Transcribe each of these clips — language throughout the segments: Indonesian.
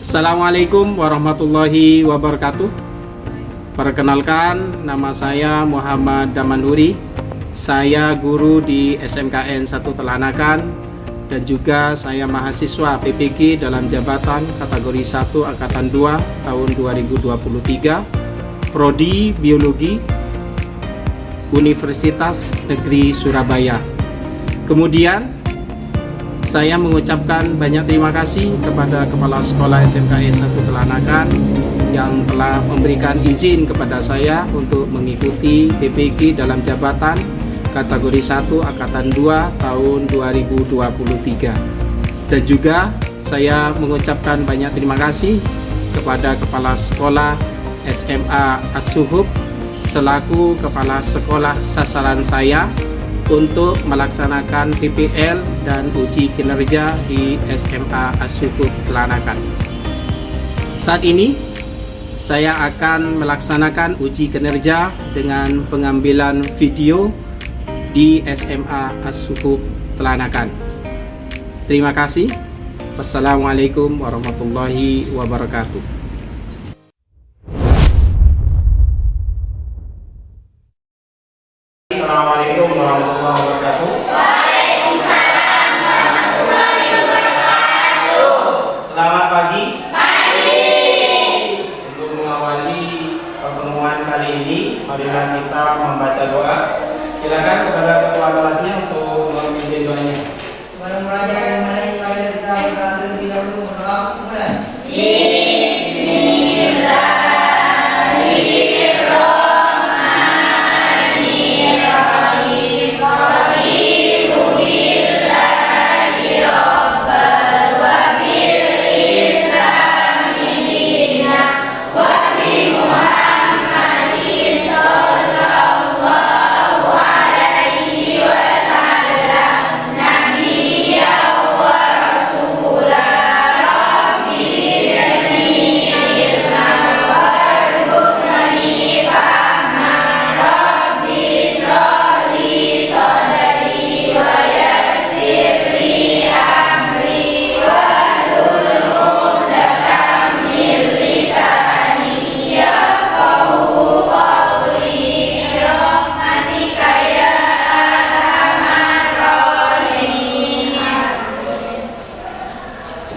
Assalamualaikum warahmatullahi wabarakatuh. Perkenalkan, nama saya Muhammad Damanuri. Saya guru di SMKN 1 Telanakan dan juga saya mahasiswa PPG dalam jabatan kategori 1 Angkatan 2 tahun 2023, Prodi Biologi, Universitas Negeri Surabaya. Kemudian saya mengucapkan banyak terima kasih kepada Kepala Sekolah SMKN 1 Telanakan yang telah memberikan izin kepada saya untuk mengikuti PPG dalam jabatan kategori 1 Angkatan 2 tahun 2023. Dan juga saya mengucapkan banyak terima kasih kepada Kepala Sekolah SMA As-Suhub selaku Kepala Sekolah sasaran saya untuk melaksanakan PPL dan uji kinerja di SMA As-Suhub Telanakan. Saat ini saya akan melaksanakan uji kinerja dengan pengambilan video di SMA As-Suhub Telanakan. Terima kasih. Wassalamualaikum warahmatullahi wabarakatuh. Assalamualaikum warahmatullahi wabarakatuh. Waalaikumsalam warahmatullahi wabarakatuh. Selamat pagi. Pagi. Untuk mengawali pertemuan kali ini, marilah kita membaca doa. Silakan kepada ketua kelasnya untuk memimpin doanya. Sebelum belajar mulai kita terlebih dahulu berdoa.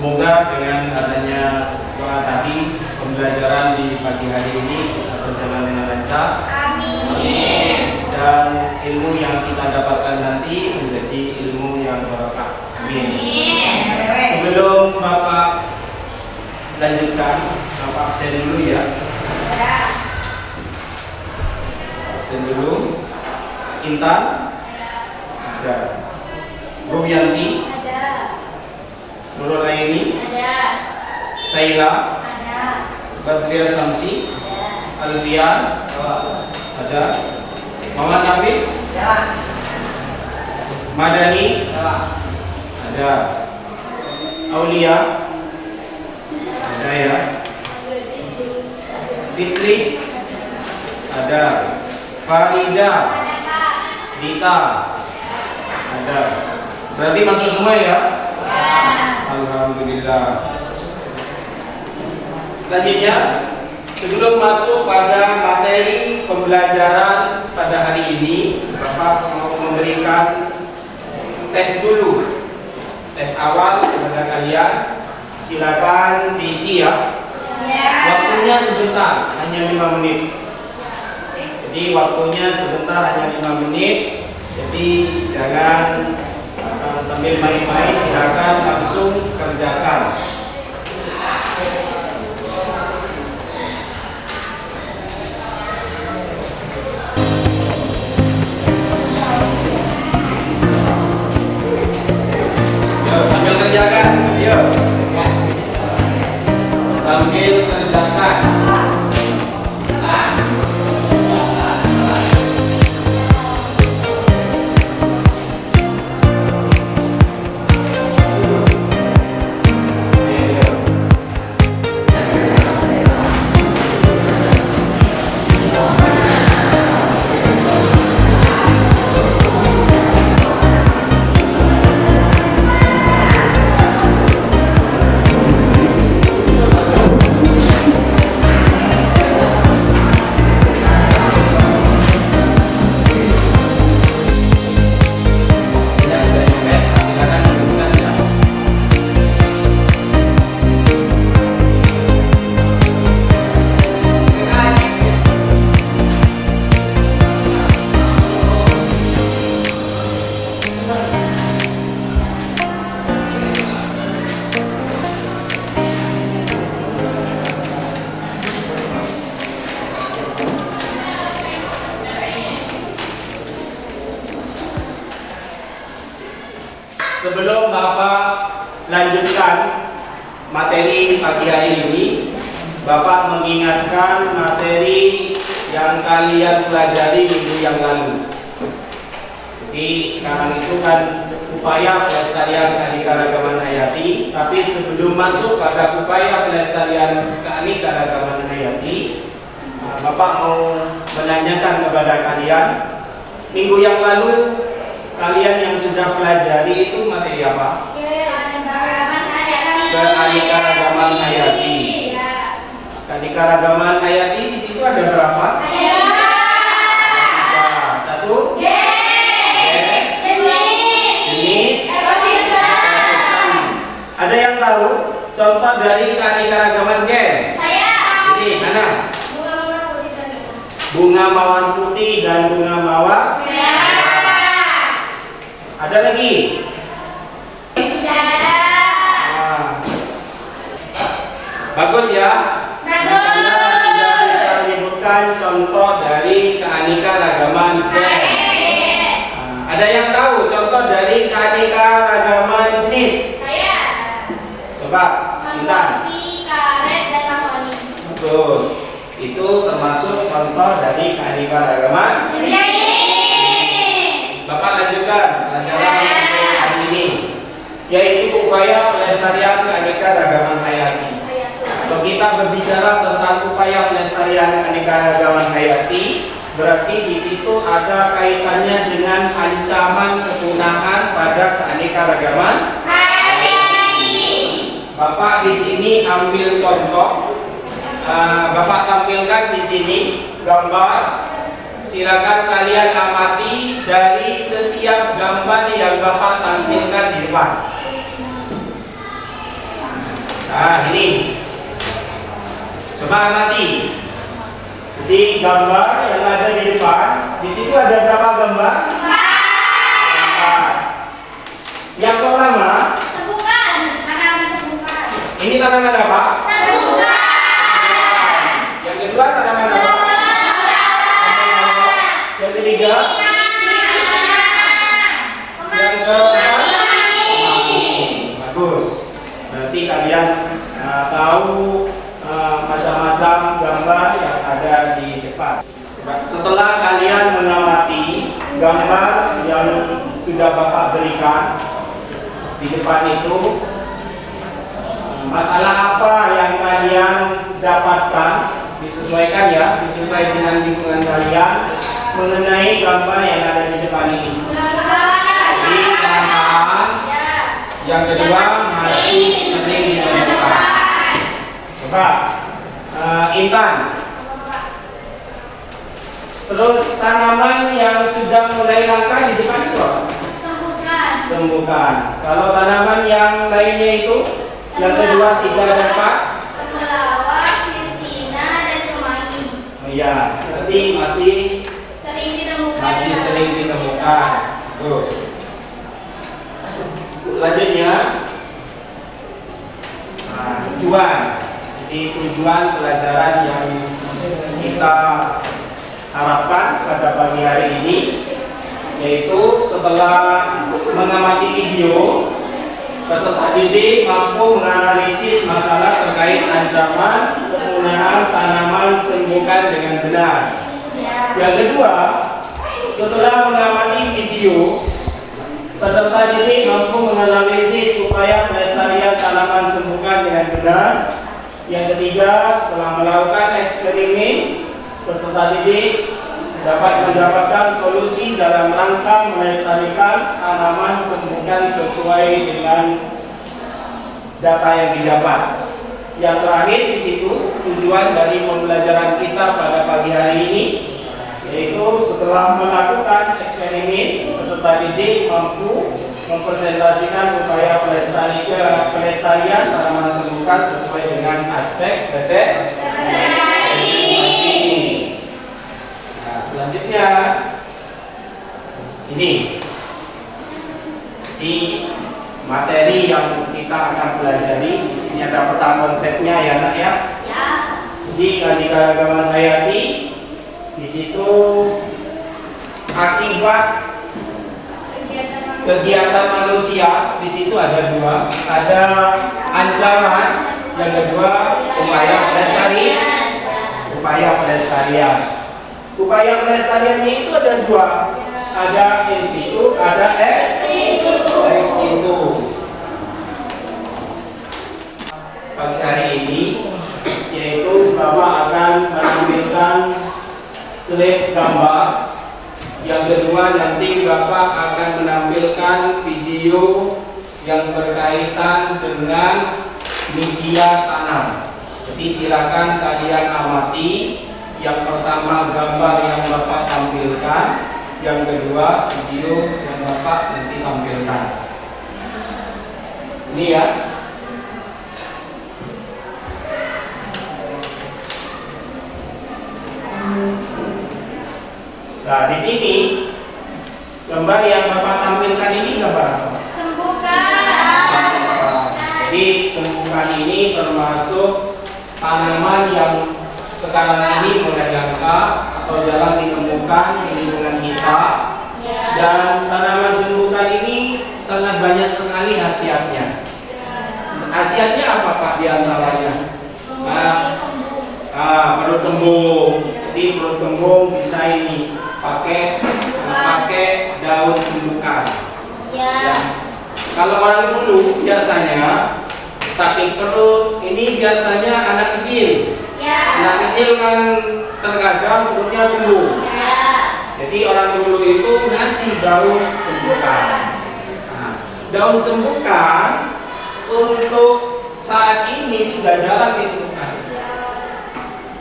Semoga dengan adanya doa tadi, pembelajaran di pagi hari ini berjalan dengan lancar. Amin. Dan ilmu yang kita dapatkan nanti menjadi ilmu yang barokah. Amin. Sebelum Bapak lanjutkan, Bapak absen dulu ya. Absen dulu. Intan? Ada. Rubianti? Nurul Aini, Ada. Saila, Ada. Badriah Samsi, Ada. Alfian, ada. Muhammad Nafis, Madani, ada. Aulia, ada ya. Fitri, ada. Farida, Dita, ada. Berarti masuk semua ya? Alhamdulillah. Selanjutnya, sebelum masuk pada materi pembelajaran pada hari ini, Bapak mau memberikan tes dulu. Tes awal kepada kalian. Silakan diisi ya. Waktunya sebentar, hanya 5 menit. Jadi waktunya sebentar, hanya 5 menit. Jadi jangan sambil main-main, silakan langsung kerjakan. Yuk, sambil kerjakan, yuk. Sambil kerjakan. Sebelum Bapak lanjutkan materi pagi hari ini, Bapak mengingatkan materi yang kalian pelajari minggu yang lalu. Jadi sekarang itu kan upaya pelestarian keanekaragaman hayati, tapi sebelum masuk pada upaya pelestarian keanekaragaman hayati, Bapak mau menanyakan kepada kalian, minggu yang lalu kalian yang sudah pelajari itu materi apa? Keanekaragaman hayati. Keanekaragaman hayati di situ ada berapa? Satu. Jenis. Ada yang tahu contoh dari keanekaragaman gen? Ini mana? Bunga mawar putih dan bunga mawar. Ada lagi? Bagus ya. Anda sudah bisa menyebutkan contoh dari keanekaragaman gen. Ada yang tahu contoh dari keanekaragaman jenis? Coba, Intan. Karet dan mahoni. Bagus. Itu termasuk contoh dari keanekaragaman. Bapak lanjutkan pelajaran untuk hari ini, yaitu upaya pelestarian keanekaragaman hayati. Kalau kita berbicara tentang upaya pelestarian keanekaragaman hayati, berarti di situ ada kaitannya dengan ancaman kepunahan pada keanekaragaman hayati. Bapak di sini ambil contoh, Bapak tampilkan di sini gambar. Silakan kalian amati dari setiap gambar yang Bapak tampilkan di depan. Nah, ini. Coba amati. Jadi gambar yang ada di depan, di situ ada berapa gambar? 4. Yang pertama, Temukan, tanaman temukan. ini tanaman apa? Temukan. Yang kedua tanaman apa? Yang ketiga, yang keempat, bagus. Berarti kalian tahu macam-macam gambar yang ada di depan. Setelah kalian mengamati gambar yang sudah Bapak berikan di depan itu, masalah apa yang kalian dapatkan, disesuaikan ya, disesuaikan dengan lingkungan kalian mengenai gambar yang ada di depan ini. Jadi penamaan, yang kedua masih sering ditemukan. Coba Intan. Terus tanaman yang sudah mulai langka di depan itu apa? Sembuhkan. Kalau tanaman yang lainnya itu, yang kedua, 3 dan 4. Temulawak, sirtina, dan kemangi. Oh iya, berarti masih sering ditemukan. Terus selanjutnya tujuan. Jadi tujuan pelajaran yang kita harapkan pada pagi hari ini, yaitu setelah mengamati video, peserta didik mampu menganalisis masalah terkait ancaman kepunahan tanaman sembuhkan dengan benar. Yang kedua, setelah mengamati video, peserta didik mampu menganalisis upaya pelestarian tanaman sembuhkan dengan benar. Yang ketiga, setelah melakukan eksperimen, peserta didik dapat mendapatkan solusi dalam rangka melestarikan tanaman sembuhkan sesuai dengan data yang didapat. Yang terakhir di situ, tujuan dari pembelajaran kita pada pagi hari ini, yaitu setelah melakukan eksperimen, peserta didik mampu mempresentasikan upaya pelestarian tanaman sembuhkan sesuai dengan aspek presentasi. Nah, selanjutnya ini di materi yang kita akan pelajari. Di sini ada peta konsepnya ya nak ya. Jadi keanekaragaman hayati di situ akibat kegiatan manusia di situ ada dua, ada ancaman, yang kedua upaya pelestarian. Upaya pelestariannya itu ada dua, ada in situ, ada ex situ. Pagi hari ini yaitu Bapak akan menampilkan slide gambar. Yang kedua nanti Bapak akan menampilkan video yang berkaitan dengan media tanam. Jadi silakan kalian amati. Yang pertama gambar yang Bapak tampilkan, yang kedua video yang Bapak nanti tampilkan. Ini ya. Nah, di sini gambar yang Bapak tampilkan ini gambar apa? Sembuhkan. Jadi sembuhkan ini termasuk tanaman yang sekarang ini mulai langka atau jarang ditemukan di lingkungan kita. Dan tanaman sembuhkan ini sangat banyak sekali khasiatnya. Khasiatnya apa Pak diantaranya? Perut kembung. Jadi perut kembung bisa ini pakai daun sembuhkan. Ya. Kalau orang dulu biasanya sakit perut ini biasanya anak kecil. Anak kecil kan terkadang perutnya kembung. Jadi orang dulu itu ngasih daun sembuhkan. Nah, daun sembuhkan untuk saat ini sudah jarang ditemukan.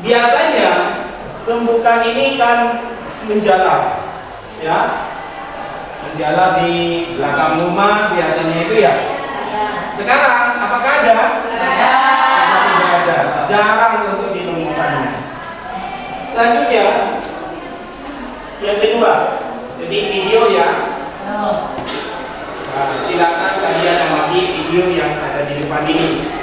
Biasanya sembuhkan ini kan menjalar, ya, menjalar di belakang rumah biasanya itu ya. Sekarang apakah ada? Tidak ada, jarang untuk ditemukannya. Selanjutnya, yang kedua, jadi video ya. Nah, silakan kalian amati video yang ada di depan ini.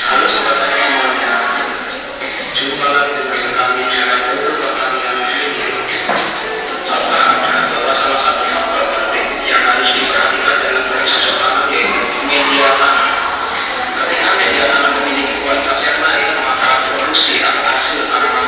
Halo sobat tani semuanya, jumpa lagi dengan kami channel pertanian ini. Apa bahwa salah satu faktor penting yang harus diperhatikan dalam proses tanam yaitu media tanam. Ketika media tanam memiliki kualitas yang baik, maka produksi atau hasil tanaman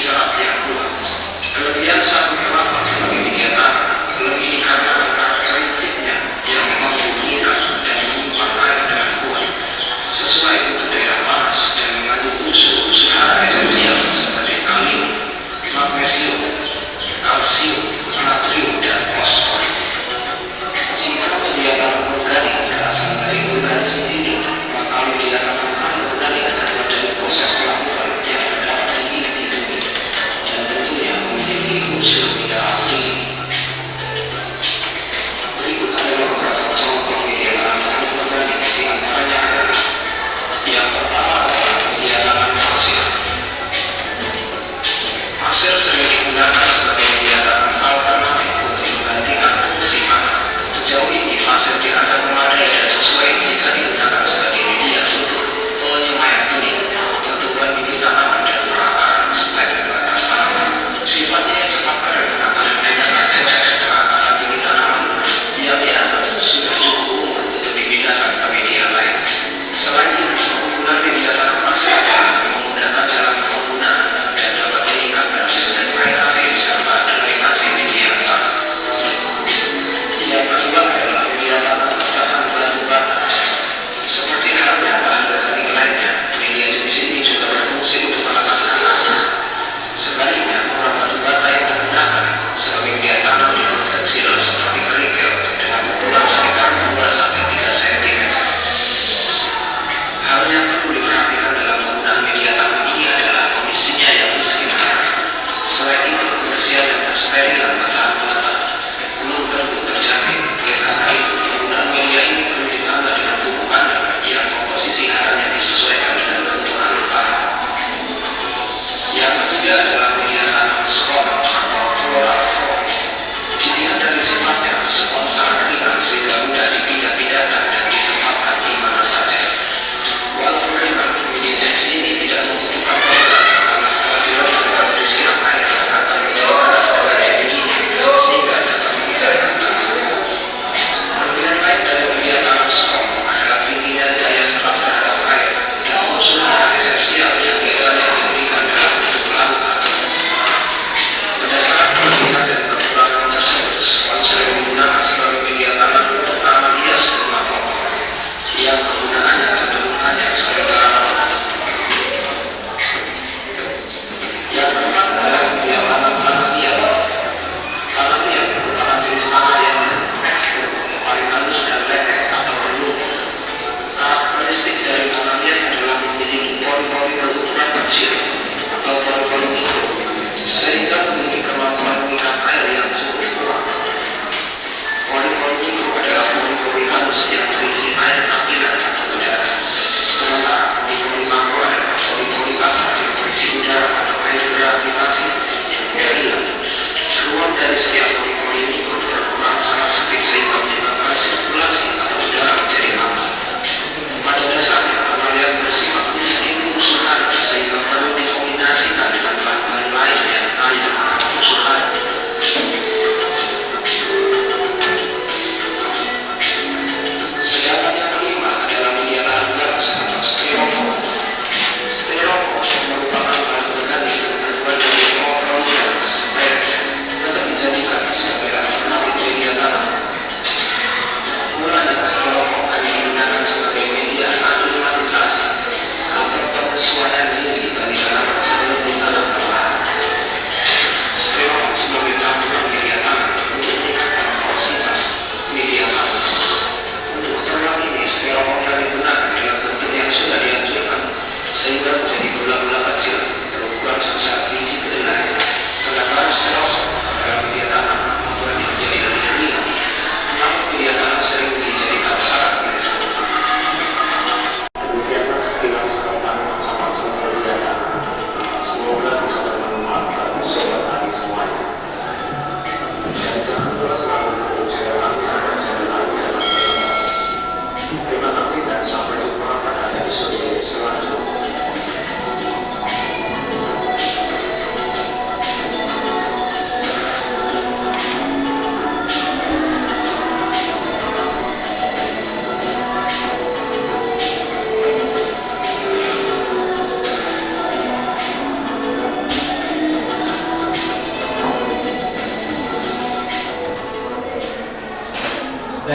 serat yang kuat. Kelebihan sagu kelapa sebagai minyak tanah lebih dikarenakan karakteristiknya yang mampu mengikat dan menyimpan air dengan kuat, sesuai untuk daerah panas dan mengandung unsur-unsur hara esensial seperti kalium, magnesium, kalsium, natrium, dan fosfor. Jika media tanam organik berasal dari organisme hidup, maka media tanam organik adalah dari proses pelapukan yang terdapat di inti bumi dan tentunya memiliki unsur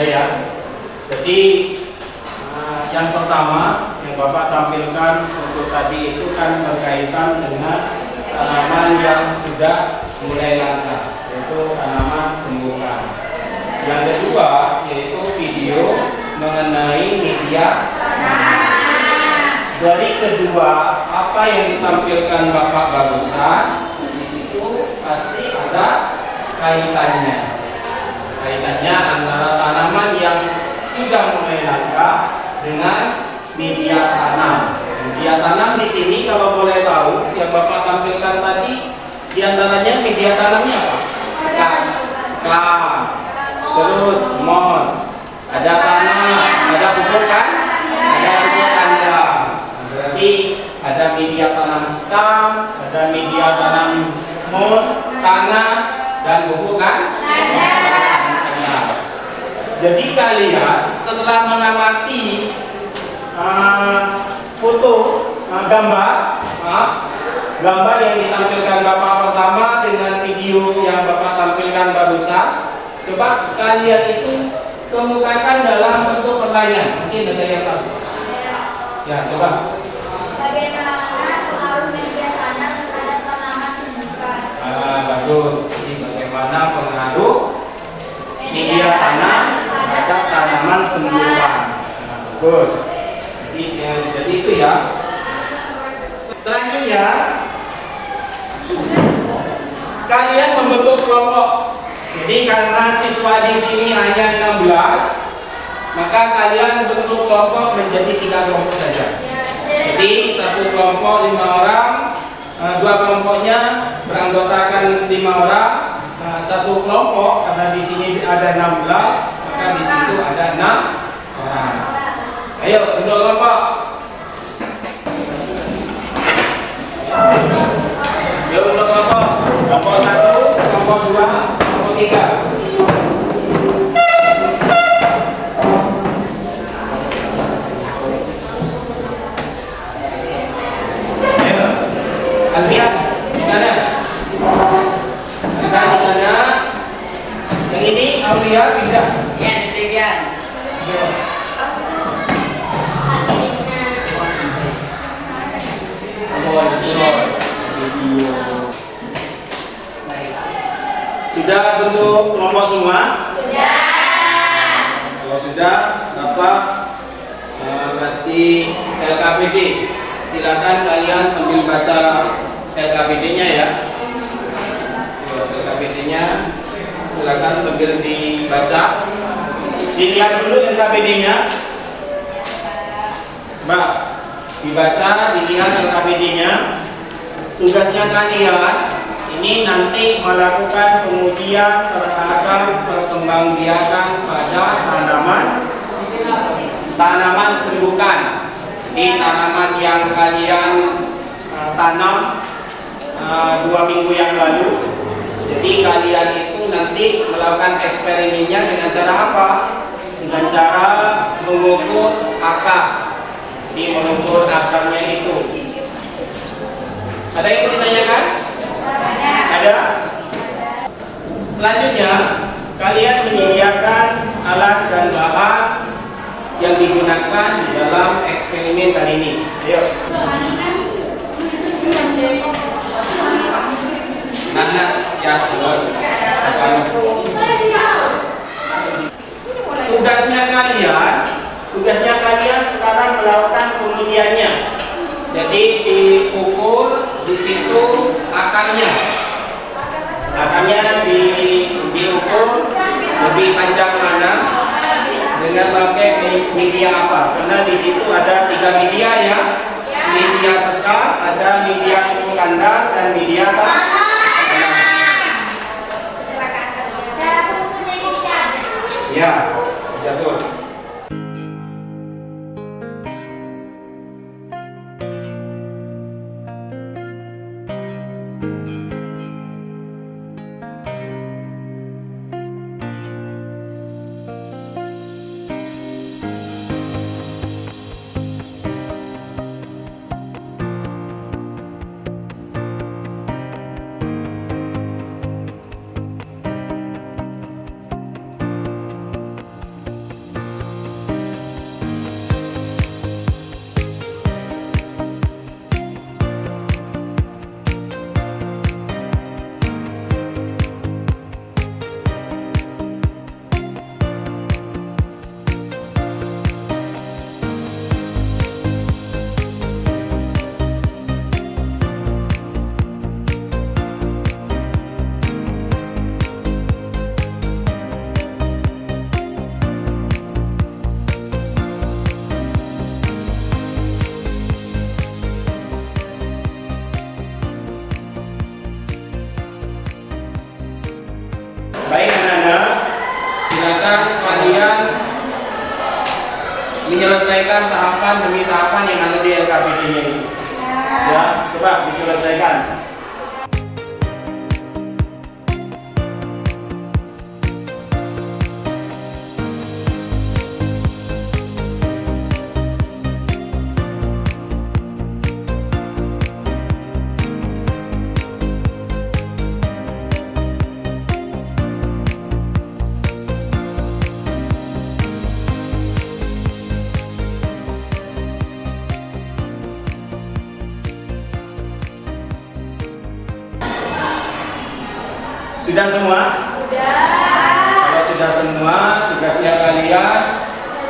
Ada ya. Jadi yang pertama yang Bapak tampilkan untuk tadi itu kan berkaitan dengan tanaman yang sudah mulai langka, yaitu tanaman sembuhkan. Yang kedua yaitu video mengenai media tanam. Dari kedua apa yang ditampilkan Bapak barusan, di situ pasti ada kaitannya. Kaitannya antara tanaman yang sudah mulai langka dengan media tanam. Media tanam di sini kalau boleh tahu yang Bapak tampilkan tadi, diantaranya media tanamnya apa? Sekam, terus moss, ada tanah, ada pupuk kan? Ada pupuk kandang. Berarti ada media tanam sekam, ada media tanam moss, tanah, dan pupuk kan? Jadi kalian setelah mengamati foto, gambar yang ditampilkan Bapak pertama dengan video yang Bapak tampilkan barusan, coba kalian itu kemukakan dalam bentuk pertanyaan. Mungkin ada yang tahu? Ya, coba. Bagaimana pengaruh media tanam terhadap tanaman sembuhkan? Bagus. Jadi bagaimana pengaruh media tanam terhadap tanaman sembuhkan? Bagus. Jadi itu ya. Selanjutnya kalian membentuk kelompok. Jadi karena siswa di sini hanya 16, maka kalian bentuk kelompok menjadi 3 kelompok saja. Jadi satu kelompok 5 orang, 2 kelompoknya beranggotakan 5 orang. Satu kelompok karena di sini ada 16, maka di situ ada 6 orang. Ayo bentuk kelompok. Yuk bentuk kelompok. Kelompok 1, kelompok 2, kelompok 3. Ayo. Alfian di sana. Alfian di sana. Yang ini Aulia pindah. Ya, demikian. Sudah bentuk kelompok semua? Sudah. Kalau sudah, Bapak kasih LKPD. Silakan kalian sambil baca LKPD-nya ya. LKPD-nya silakan sambil dibaca. Dilihat dulu LKPD-nya. Mbak, dibaca, dilihat LKPD-nya. Tugasnya kalian ini nanti melakukan pengujian terhadap perkembangbiakan pada tanaman sembuhkan. Jadi tanaman yang kalian tanam 2 minggu yang lalu. Jadi kalian itu nanti melakukan eksperimennya dengan cara apa? Dengan cara mengukur akar. Jadi mengukur akarnya itu. Ada yang mau ditanyakan? Ada? Selanjutnya, kalian menyediakan alat dan bahan yang digunakan dalam eksperimen kali ini. Ayo. Nana, ya, tugasnya kalian sekarang melakukan pengujiannya. Jadi diukur di situ akarnya diukur lebih panjang mana dengan pakai media apa? Karena di situ ada 3 media ya, media sekam, ada media pupuk kandang dan media tanah. Ya, jatuh. Baik anak-anak, silakan kalian menyelesaikan tahapan demi tahapan yang ada di LKPD-nya ini. Ya, coba diselesaikan. Sudah semua? Kalau sudah semua, tugasnya kalian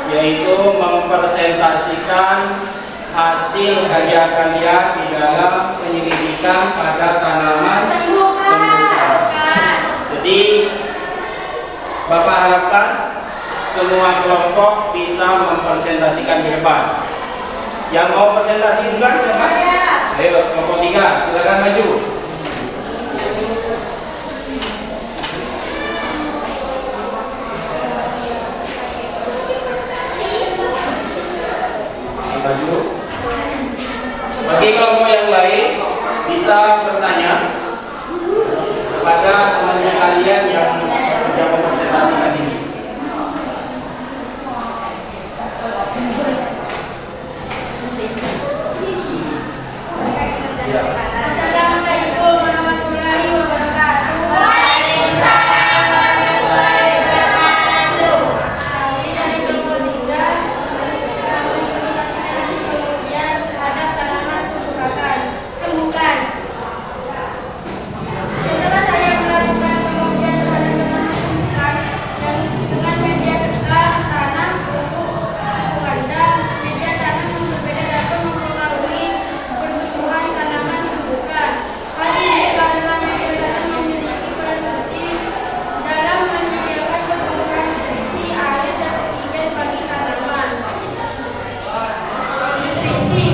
yaitu mempresentasikan hasil karya kalian di dalam penyelidikan pada tanaman sembuhkan. Jadi, Bapak harapkan semua kelompok bisa mempresentasikan di depan. Yang mau presentasi duluan siapa? Ayo, kelompok 3, silakan maju. Bagi kelompok yang lain bisa bertanya kepada temannya kalian yang sudah mempresentasikan ini. Ya. Assalamualaikum warahmatullahi wabarakatuh. Waalaikumsalam warahmatullahi wabarakatuh. Kami dari kelompok 3 kemudian terhadap tanaman sembuhkan. Setelah saya melakukan pengujian terhadap tanaman sembuhkan dan dengan media sekam, tanam, pupuk, kandang, media tanam yang berbeda dapat mempengaruhi pertumbuhan tanaman sembuhkan. Hal ini karena media tanam memiliki peran penting dalam menyediakan kebutuhan nutrisi, air, dan oksigen bagi tanaman. Nutrisi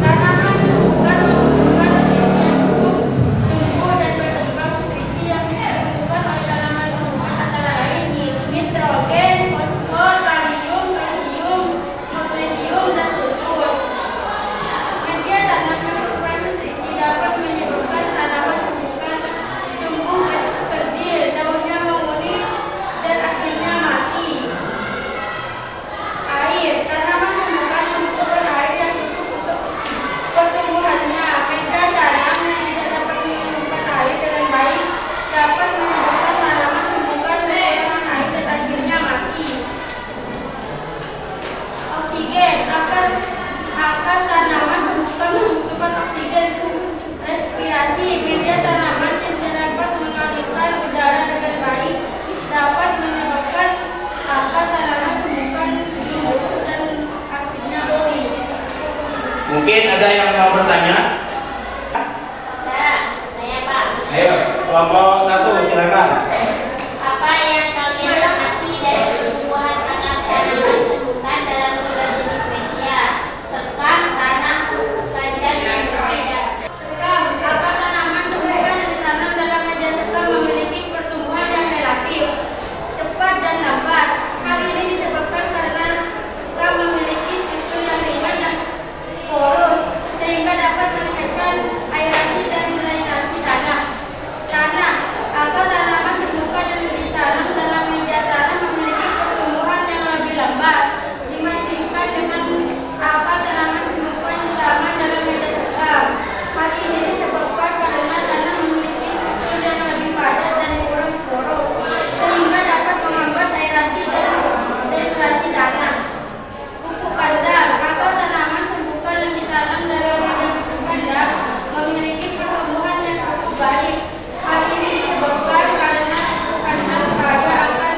tanaman sembuhkan membutuhkan nutrisi yang cukup tumbuh dan berkembang. Nutrisi yang dibutuhkan oleh tanaman sembuhkan antara lain nitrogen, fosfor, kalium, kalsium, magnesium, dan sulfur. Media tanam yang berkurang nutrisi dapat menyebabkan tanaman sembuhkan tumbuh kerdil, daunnya menguning, dan akhirnya mati. Air tanaman sembuhkan membutuhkan air yang cukup untuk pertumbuhannya. Media tanam yang tidak dapat menyimpan air dengan baik dapat menyebabkan tanaman sembuhkan kekurangan air dan akhirnya mati. Oksigen akan tanaman sembuhkan membutuhkan oksigen untuk respirasi. Media tanaman yang tidak dapat mengalirkan udara dengan baik dapat menyebabkan akar tanaman sembuhkan membusuk dan akhirnya mati. Mungkin ada yang mau bertanya? Saya Pak. Ayo, kelompok 1 silakan. Apa yang kalian amati dari pertumbuhan akar tanaman sembuhkan dalam berbagai jenis media? Sekam, tanam, pupuk, kandang, dan sepeda. Sekam, akar tanaman sembuhkan yang ditanam dalam media sekam memiliki pertumbuhan yang relatif cepat dan lambat. Hal ini disebabkan karena sekam memiliki struktur yang ringan dan porus, sehingga dapat meningkatkan aerasi dan drainasi tanah. Akar tanaman sembuhkan yang ditanam dalam media tanam memiliki pertumbuhan yang lebih lambat dibandingkan dengan akar tanaman sembuhkan yang ditanam dalam media sekam. Hal ini disebabkan karena tanah memiliki struktur yang lebih padat dan kurang porus, sehingga dapat menghambat aerasi dan drainasi tanah. Pupuk kandang, akar tanaman sembuhkan yang ditanam dalam media pupuk kandang memiliki pertumbuhan yang cukup baik. Hal ini disebabkan karena pupuk kandang kaya akan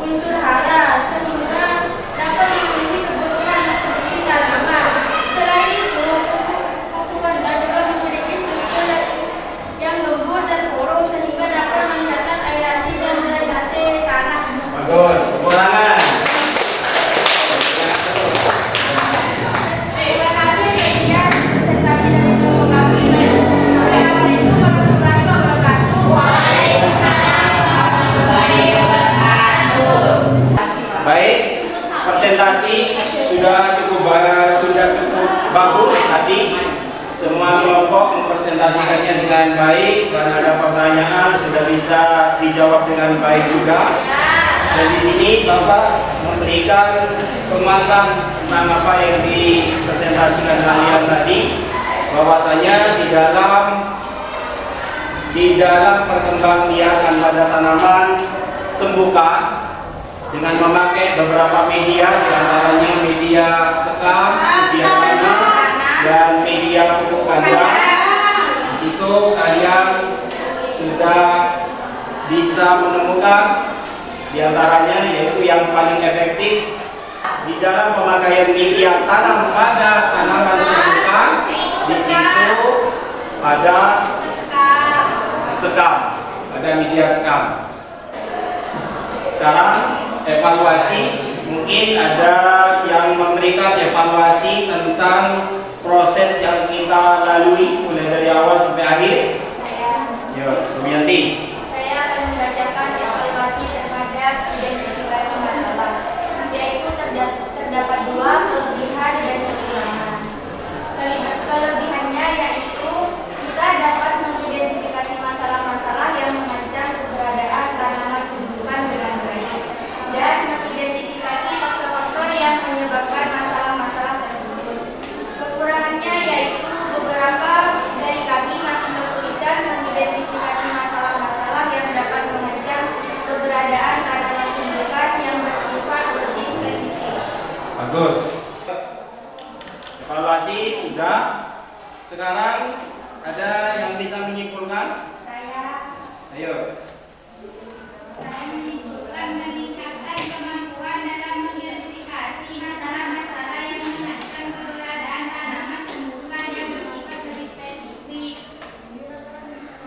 unsur hara, sehingga dapat memenuhi kebutuhan nutrisi tanaman. Selain itu, pupuk kandang juga memiliki struktur yang lembut dan porus, sehingga dapat meningkatkan aerasi dan drainase tanah. Bagus, tepuk tangan. Terima kasih sekian presentasi dari kelompok kami. Assalamualaikum warahmatullahi wabarakatuh. Waalaikumsalam warahmatullahi wabarakatuh. dengan baik dan ada pertanyaan sudah bisa dijawab dengan baik juga. Dan di sini Bapak memberikan penguatan tentang apa yang dipresentasikan kalian tadi, bahwasanya di dalam perkembangbiakan pada tanaman sembukan dengan memakai beberapa media, diantaranya media sekam, media tanah, dan media pupuk kandang. Di situ kalian sudah bisa menemukan diantaranya yaitu yang paling efektif di dalam pemakaian media tanam pada tanaman sembukan. Di situ ada sekam, ada media sekam. Sekarang evaluasi, mungkin ada yang memberikan evaluasi tentang proses yang kita lalui mulai dari awal sampai akhir. Ya, Rumianti. Saya akan membacakan evaluasi terhadap identifikasi masalah, yaitu terdapat dua kelebihan dan kekurangan. Kelebihannya yaitu kita dapat mengidentifikasi masalah-masalah yang mengancam keberadaan tanaman sembukan dengan baik dan mengidentifikasi faktor-faktor yang menyebabkan masalah-masalah tersebut. Kekurangannya yaitu beberapa dari kami masih kesulitan mengidentifikasi masalah-masalah yang dapat mengancam keberadaan tanaman sembukan yang bersifat lebih spesifik. Bagus. Evaluasi sudah. Sekarang ada yang bisa menyimpulkan? Ayo. Saya menyimpulkan meningkatkan kemampuan dalam mengidentifikasi masalah-masalah yang mengancam keberadaan tanaman sembukan yang bersifat lebih spesifik.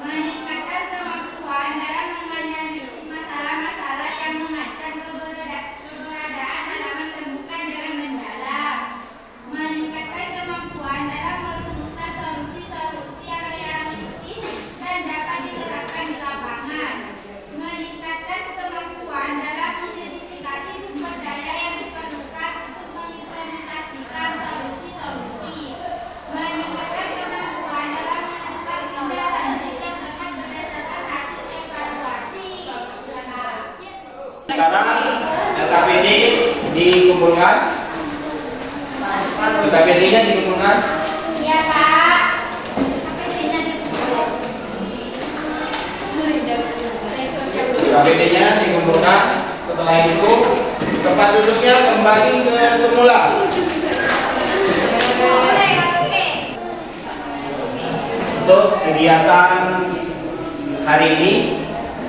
Meningkatkan kemampuan dalam menganalisis masalah-masalah yang mengancam keberadaan tanaman sembukan dengan mendalam. Meningkatkan kemampuan dalam merumuskan solusi-solusi yang realistis dan dapat diterapkan di lapangan. Meningkatkan kemampuan dalam mengidentifikasi sumber daya yang diperlukan untuk mengimplementasikan solusi-solusi. Meningkatkan kemampuan dalam menentukan tindak lanjut yang tepat berdasarkan hasil evaluasi. Sekarang LKPD dikumpulkan. LKPD-nya dikumpulkan. Iya, Pak. KPD-nya dikumpulkan. KPD-nya dikumpulkan. Setelah itu tempat duduknya kembali ke semula. Untuk kegiatan hari ini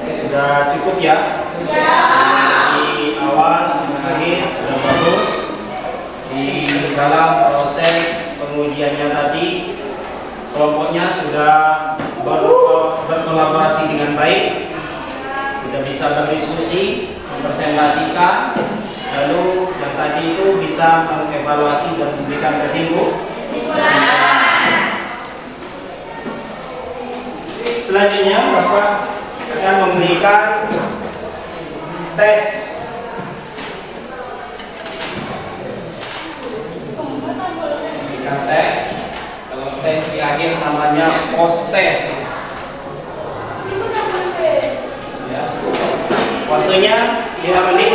sudah cukup ya. Dari awal sampai akhir sudah bagus. Di dalam proses pengujiannya tadi kelompoknya sudah berkolaborasi dengan baik, sudah bisa berdiskusi, mempresentasikan, lalu yang tadi itu bisa mengevaluasi dan memberikan kesimpulan. Selanjutnya Bapak akan memberikan tes. Tes. Kalau tes di akhir namanya post test. Ya. Waktunya 5 menit.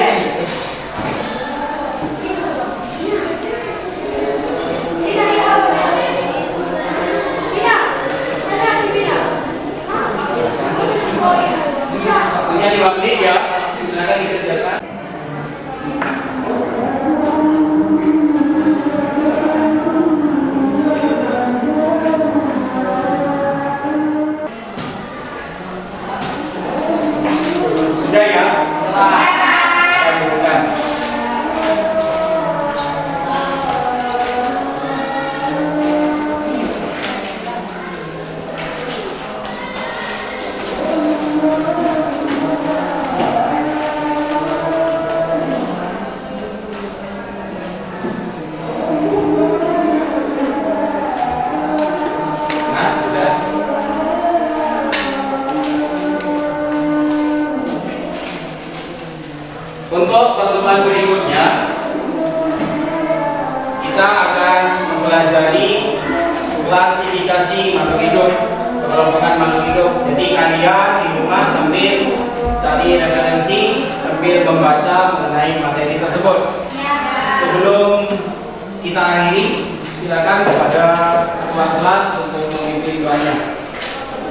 Waktunya 5 menit ya. Silakan dikerjakan. Sudah ya? Bukan. Nah, sudah. Untuk pertemuan berikutnya kita akan mempelajari klasifikasi makhluk hidup Kelompokkan makhluk hidup. Jadi kalian di rumah sambil cari referensi sambil membaca mengenai materi tersebut. Sebelum kita akhiri, silakan kepada ketua kelas untuk memimpin doanya.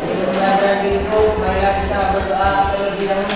Sebelum belajar di grup, marilah kita berdoa terlebih dahulu.